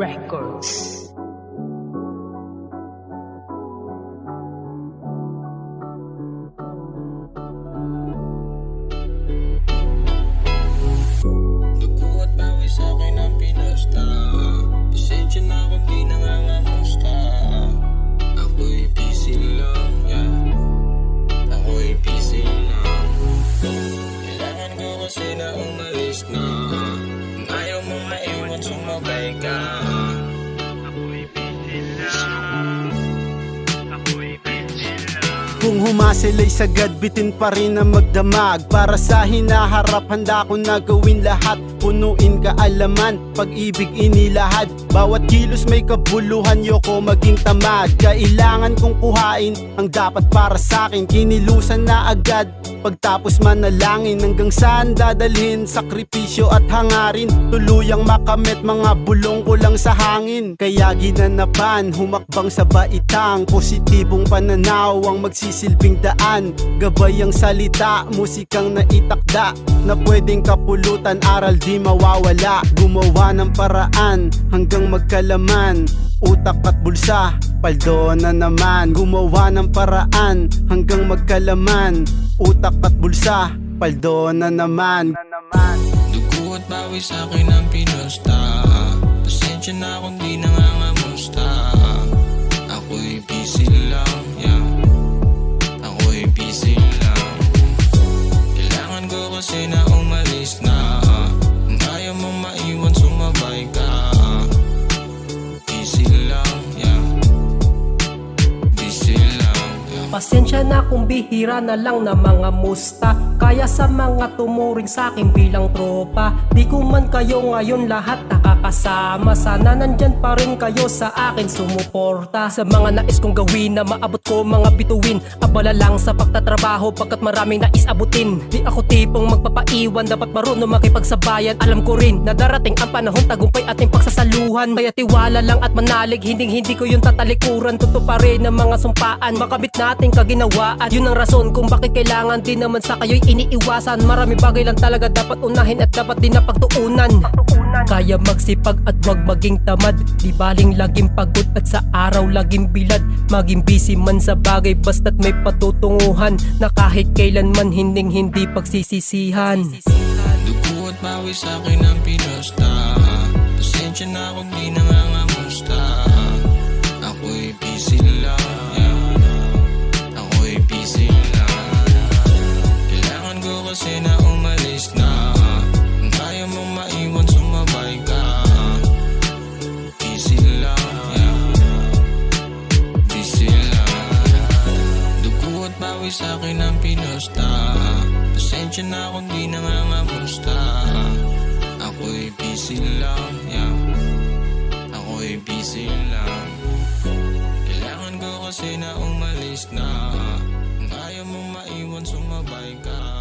Records. Dugo at pawis sa akin ang pinusta. Pasensya na kung di nangangamusta. Ako'y busy lang, yeah. Ako'y busy lang. Kailangan ko kasi na umalis na. Kung ayaw mong maiwan, sumabay ka. Ako'y busy lang. Ako'y busy lang. Kung humasil ay sagad, bitin pa rin na magdamag. Para sa hinaharap, handa ko na gawin lahat. Punuin kaalaman, pag-ibig inilahad. Bawat kilos may kabuluhan, yoko maging tamad. Kailangan kong kuhain ang dapat para sa'kin. Kinilusan na agad, pagtapos manalangin. Hanggang saan dadalhin, sakripisyo at hangarin. Tuluyang makamit, mga bulong ko lang sa hangin. Kaya ginanapan, humakbang sa baitang. Positibong pananaw ang magsisilbing daan. Gabay ang salita, musikang naitakda, na pwedeng kapulutan, aral di mawawala. Gumawa ng paraan hanggang magkalaman. Utak at bulsa, paldo na naman. Gumawa ng paraan hanggang magkalaman. Utak at bulsa, paldo na naman. Dugo at pawis sa akin ang pinusta. Pasensya na kung di nangangamusta. Ako'y busy lang, yeah. Ako'y busy lang. Kailangan ko kasi na umalis na. Kung ayaw mong maiwan, sumabay ka. Busy lang, yeah. Busy lang, yeah. Pasensya na kung bihira na lang na mga musta. Kaya sa mga tumuring sa'kin bilang tropa, di ko man kayo ngayon lahat nakakasama. Sana nandyan pa rin kayo sa akin sumuporta. Sa mga nais kong gawin na maabot ko mga bituin, abala lang sa pagtatrabaho pagkat maraming nais abutin. Di ako tipong magpapaiwan, dapat marunong makipagsabayan. Alam ko rin na darating ang panahon, tagumpay ating pagsasaluhan. Kaya tiwala lang at manalig, hindi ko yung tatalikuran. Tutuparin ang mga sumpaan, makabit natin kaginawaan. Yun ang rason kung bakit kailangan din naman sa kayo'y iniiwasan. Marami bagay lang talaga dapat unahin at dapat din na pagtuunan. Kaya magsipag at wag maging tamad. Di baling laging pagod at sa araw laging bilad. Maging busy man sa bagay basta't may patutunguhan, na kahit kailanman hindi pagsisisihan. Dugo at pawis sa akin ang pinusta. Pasensya na kung di nangangamusta. Ako'y busy lang, yeah. Ako'y busy lang. Kailangan ko kasi na umalis na. Kung ayaw mong maiwan, sumabay ka. Busy lang, yeah. Busy lang. Dugo at pawis sa akin ang pinusta. Pasensya na kung di nangangamusta. Ako'y busy lang, yeah. Ako'y busy lang. Kailangan ko kasi na umalis na. Kung ayaw mong maiwan, sumabay ka.